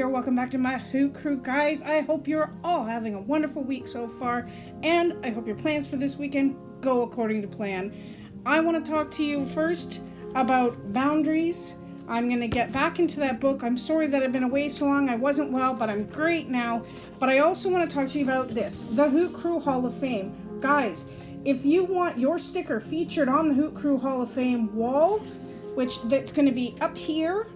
here. Welcome back to my Hoot Crew, guys. I hope you're all having a wonderful week so far, and I hope your plans for this weekend go according to plan. I want to talk to you first about boundaries. I'm going to get back into that book. I'm sorry that I've been away so long. I wasn't well, but I'm great now. But I also want to talk to you about this, the Hoot Crew Hall of Fame. Guys, if you want your sticker featured on the Hoot Crew Hall of Fame wall, that's going to be up here,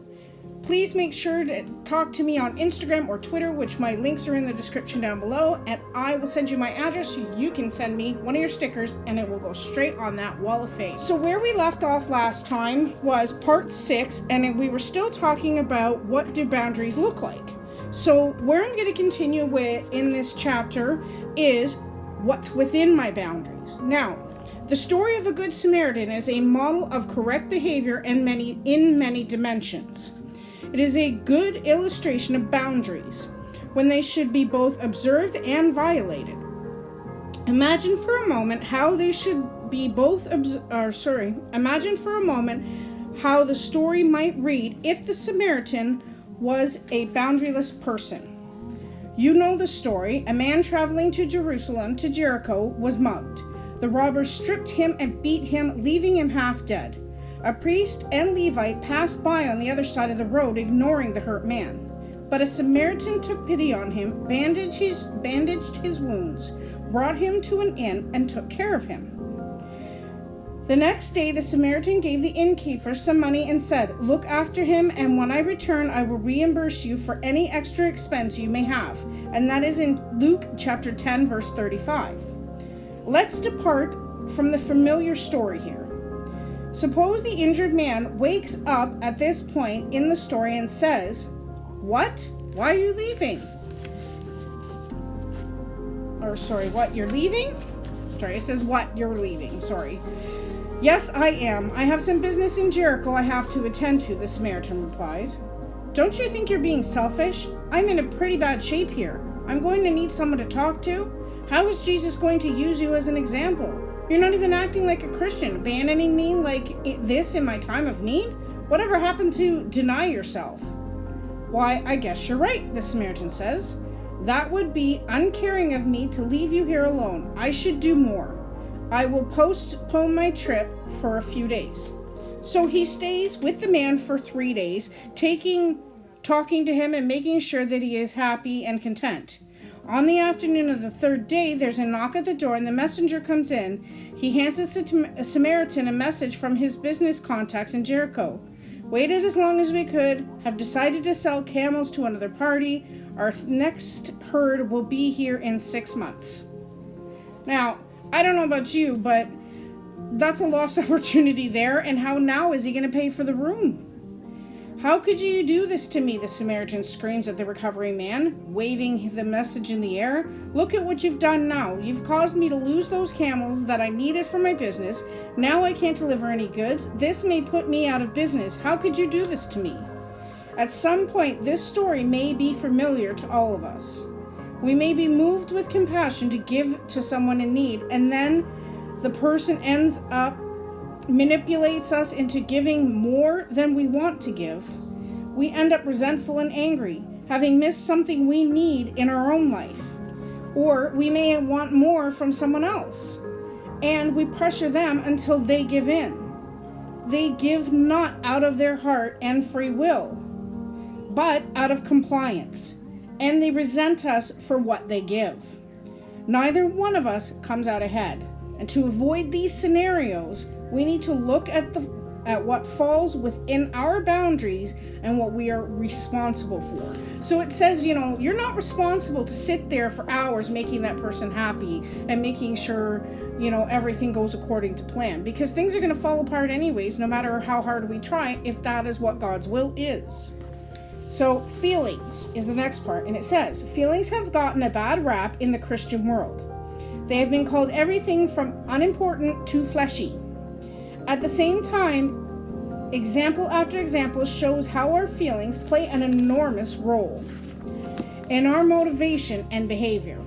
please make sure to talk to me on Instagram or Twitter, which my links are in the description down below, and I will send you my address so you can send me one of your stickers and it will go straight on that wall of fame. So where we left off last time was part 6, and we were still talking about what do boundaries look like. So where I'm going to continue with in this chapter is what's within my boundaries. Now, the story of a Good Samaritan is a model of correct behavior in many dimensions. It is a good illustration of boundaries, when they should be both observed and violated. Imagine for a moment how they should be both imagine for a moment how the story might read if the Samaritan was a boundaryless person. You know the story. A man traveling to Jericho, was mugged. The robbers stripped him and beat him, leaving him half dead. A priest and Levite passed by on the other side of the road, ignoring the hurt man. But a Samaritan took pity on him, bandaged his wounds, brought him to an inn, and took care of him. The next day, the Samaritan gave the innkeeper some money and said, "Look after him, and when I return, I will reimburse you for any extra expense you may have." And that is in Luke chapter 10, verse 35. Let's depart from the familiar story here. Suppose the injured man wakes up at this point in the story and says, "What? Why are you leaving?" What, you're leaving? It says what, you're leaving, "Yes, I am. I have some business in Jericho I have to attend to," the Samaritan replies. "Don't you think you're being selfish? I'm in a pretty bad shape here. I'm going to need someone to talk to. How is Jesus going to use you as an example? You're not even acting like a Christian, abandoning me like this in my time of need? Whatever happened to deny yourself?" "Why, I guess you're right," the Samaritan says. "That would be uncaring of me to leave you here alone. I should do more. I will postpone my trip for a few days." So he stays with the man for 3 days, talking to him and making sure that he is happy and content. On the afternoon of the 3rd day, there's a knock at the door and the messenger comes in. He hands the Samaritan a message from his business contacts in Jericho. "Waited as long as we could, have decided to sell camels to another party. Our next herd will be here in 6 months. Now, I don't know about you, but that's a lost opportunity there, and how now is he going to pay for the room? "How could you do this to me?" the Samaritan screams at the recovering man, waving the message in the air. "Look at what you've done now. You've caused me to lose those camels that I needed for my business. Now I can't deliver any goods. This may put me out of business. How could you do this to me?" At some point, this story may be familiar to all of us. We may be moved with compassion to give to someone in need, and then the person manipulates us into giving more than we want to give. We end up resentful and angry, having missed something we need in our own life. Or we may want more from someone else, and we pressure them until they give in. They give not out of their heart and free will, but out of compliance, and they resent us for what they give. Neither one of us comes out ahead, and to avoid these scenarios, we need to look at what falls within our boundaries and what we are responsible for. So it says, you're not responsible to sit there for hours making that person happy and making sure, everything goes according to plan, because things are going to fall apart anyways, no matter how hard we try, if that is what God's will is. So feelings is the next part, and it says, feelings have gotten a bad rap in the Christian world. They have been called everything from unimportant to fleshy. At the same time, example after example shows how our feelings play an enormous role in our motivation and behavior.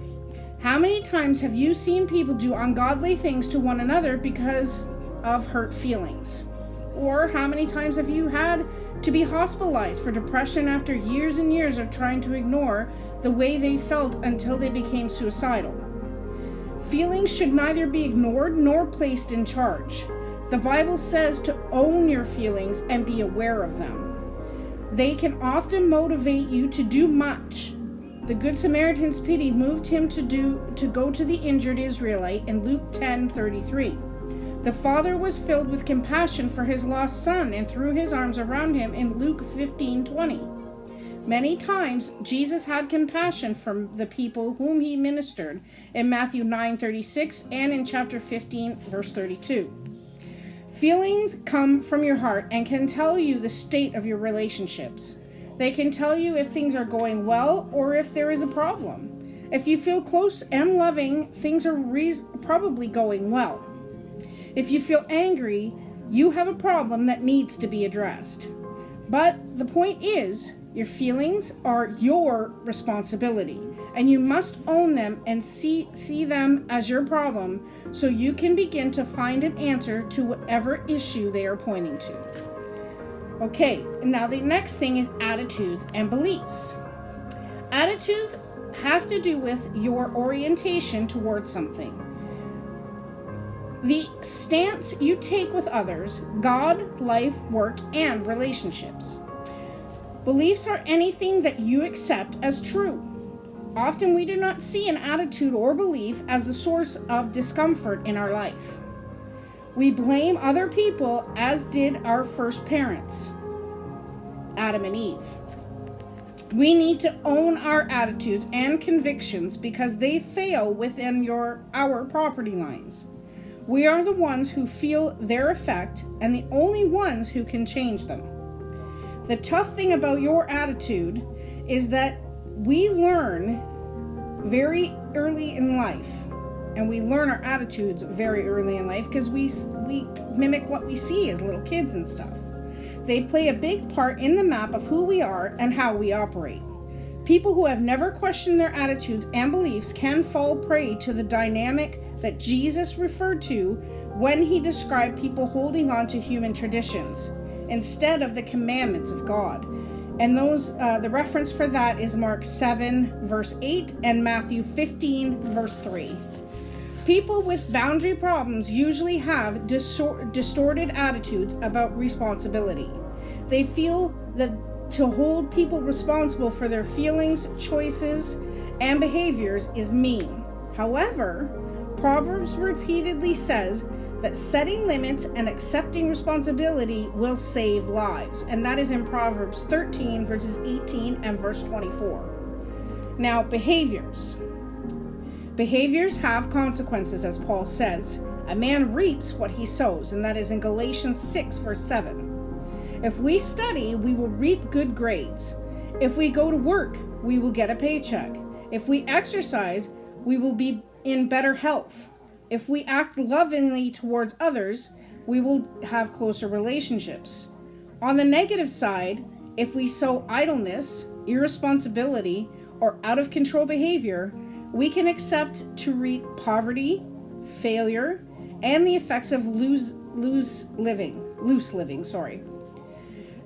How many times have you seen people do ungodly things to one another because of hurt feelings? Or how many times have you had to be hospitalized for depression after years and years of trying to ignore the way they felt until they became suicidal. Feelings should neither be ignored nor placed in charge. The Bible says to own your feelings and be aware of them. They can often motivate you to do much. The Good Samaritan's pity moved him to go to the injured Israelite in Luke 10:33. The father was filled with compassion for his lost son and threw his arms around him in Luke 15:20. Many times, Jesus had compassion for the people whom he ministered in Matthew 9:36 and in chapter 15, verse 32. Feelings come from your heart and can tell you the state of your relationships. They can tell you if things are going well or if there is a problem. If you feel close and loving, things are probably going well. If you feel angry, you have a problem that needs to be addressed. But the point is, your feelings are your responsibility, and you must own them and see them as your problem so you can begin to find an answer to whatever issue they are pointing to. Okay, now the next thing is attitudes and beliefs. Attitudes have to do with your orientation towards something. The stance you take with others, God, life, work, and relationships. Beliefs are anything that you accept as true. Often we do not see an attitude or belief as the source of discomfort in our life. We blame other people, as did our first parents, Adam and Eve. We need to own our attitudes and convictions because they fail within our property lines. We are the ones who feel their effect and the only ones who can change them. The tough thing about your attitude is that we learn very early in life, and we learn our attitudes very early in life because we mimic what we see as little kids and stuff. They play a big part in the map of who we are and how we operate. People who have never questioned their attitudes and beliefs can fall prey to the dynamic that Jesus referred to when he described people holding on to human traditions instead of the commandments of God. And the reference for that is Mark 7, verse 8 and Matthew 15, verse 3. People with boundary problems usually have distorted attitudes about responsibility. They feel that to hold people responsible for their feelings, choices, and behaviors is mean. However, Proverbs repeatedly says that setting limits and accepting responsibility will save lives. And that is in Proverbs 13, verses 18 and verse 24. Now, behaviors. Behaviors have consequences, as Paul says. A man reaps what he sows, and that is in Galatians 6, verse 7. If we study, we will reap good grades. If we go to work, we will get a paycheck. If we exercise, we will be in better health. If we act lovingly towards others, we will have closer relationships. On the negative side, if we sow idleness, irresponsibility, or out of control behavior, we can accept to reap poverty, failure, and the effects of loose living.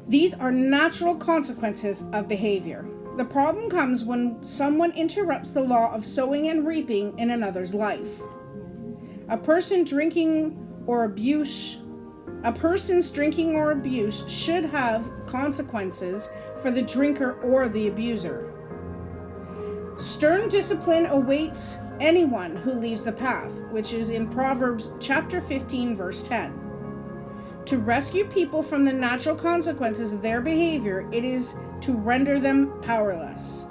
These are natural consequences of behavior. The problem comes when someone interrupts the law of sowing and reaping in another's life. A person's drinking or abuse should have consequences for the drinker or the abuser. Stern discipline awaits anyone who leaves the path, which is in Proverbs chapter 15, verse 10. To rescue people from the natural consequences of their behavior, it is to render them powerless.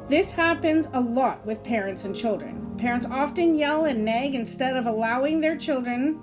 This happens a lot with parents and children. Parents often yell and nag instead of allowing their children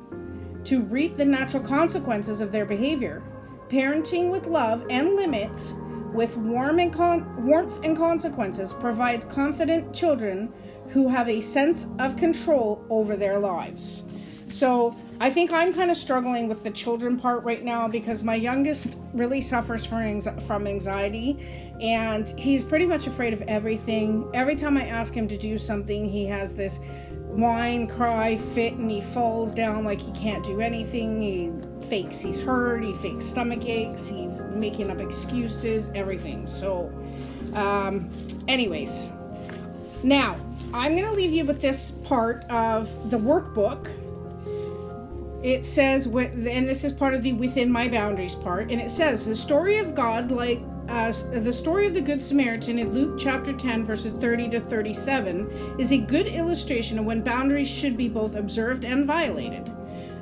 to reap the natural consequences of their behavior. Parenting with love and limits, with warmth and consequences, provides confident children who have a sense of control over their lives. So I think I'm kind of struggling with the children part right now because my youngest really suffers from anxiety, and he's pretty much afraid of everything. Every time I ask him to do something, he has this whine, cry, fit, and he falls down like he can't do anything. He fakes he's hurt, he fakes stomach aches, he's making up excuses, everything. So anyways, now I'm going to leave you with this part of the workbook. It says, and this is part of the Within My Boundaries part, and it says, the story of God, like the story of the Good Samaritan in Luke chapter 10, verses 30 to 37, is a good illustration of when boundaries should be both observed and violated.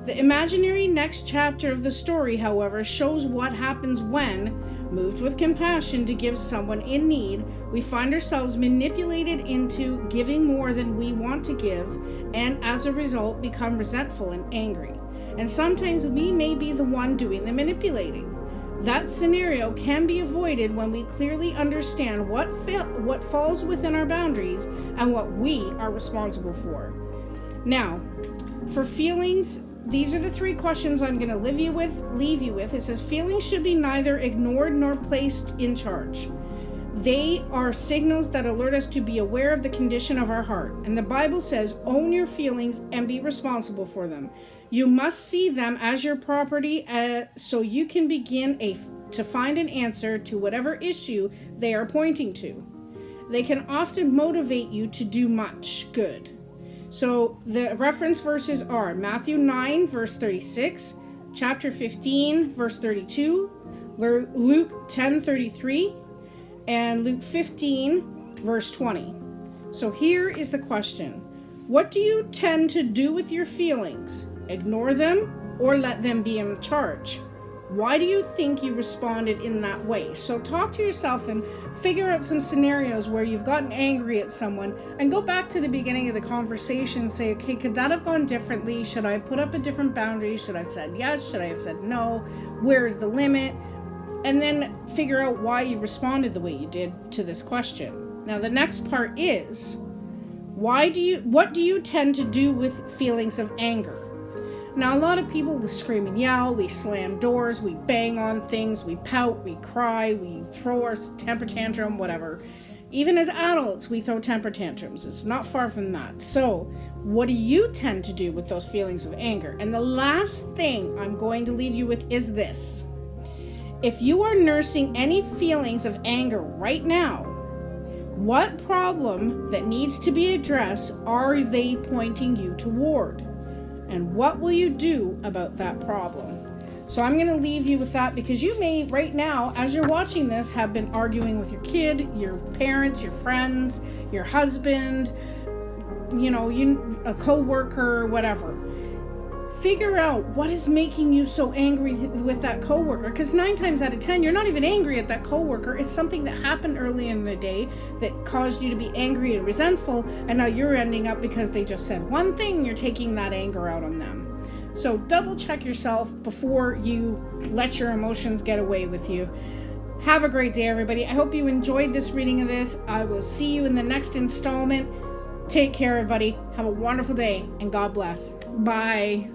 The imaginary next chapter of the story, however, shows what happens when, moved with compassion to give someone in need, we find ourselves manipulated into giving more than we want to give, and as a result become resentful and angry. And sometimes we may be the one doing the manipulating. That scenario can be avoided when we clearly understand what falls within our boundaries and what we are responsible for. Now, for feelings, these are the 3 questions I'm going to leave you with. It says, feelings should be neither ignored nor placed in charge. They are signals that alert us to be aware of the condition of our heart. And the Bible says, own your feelings and be responsible for them. You must see them as your property so you can begin to find an answer to whatever issue they are pointing to. They can often motivate you to do much good. So the reference verses are Matthew 9, verse 36, chapter 15, verse 32, Luke 10, 33, and Luke 15, verse 20. So here is the question. What do you tend to do with your feelings? Ignore them or let them be in charge? Why do you think you responded in that way? So talk to yourself and figure out some scenarios where you've gotten angry at someone and go back to the beginning of the conversation. Say, okay, could that have gone differently? Should I put up a different boundary? Should I have said yes? Should I have said no? Where's the limit? And then figure out why you responded the way you did to this question. Now, the next part is, what do you tend to do with feelings of anger? Now, a lot of people will scream and yell, we slam doors, we bang on things, we pout, we cry, we throw our temper tantrum, whatever. Even as adults, we throw temper tantrums. It's not far from that. So, what do you tend to do with those feelings of anger? And the last thing I'm going to leave you with is this. If you are nursing any feelings of anger right now, what problem that needs to be addressed are they pointing you toward? And what will you do about that problem? So I'm going to leave you with that because you may, right now, as you're watching this, have been arguing with your kid, your parents, your friends, your husband, a co-worker, whatever. Figure out what is making you so angry with that coworker, because 9 times out of 10 you're not even angry at that coworker. It's something that happened early in the day that caused you to be angry and resentful, and now you're ending up, because they just said one thing, you're taking that anger out on them. So double check yourself before you let your emotions get away with you. Have a great day, everybody. I hope you enjoyed this reading of this. I will see you in the next installment. Take care, everybody. Have a wonderful day, and God bless. Bye.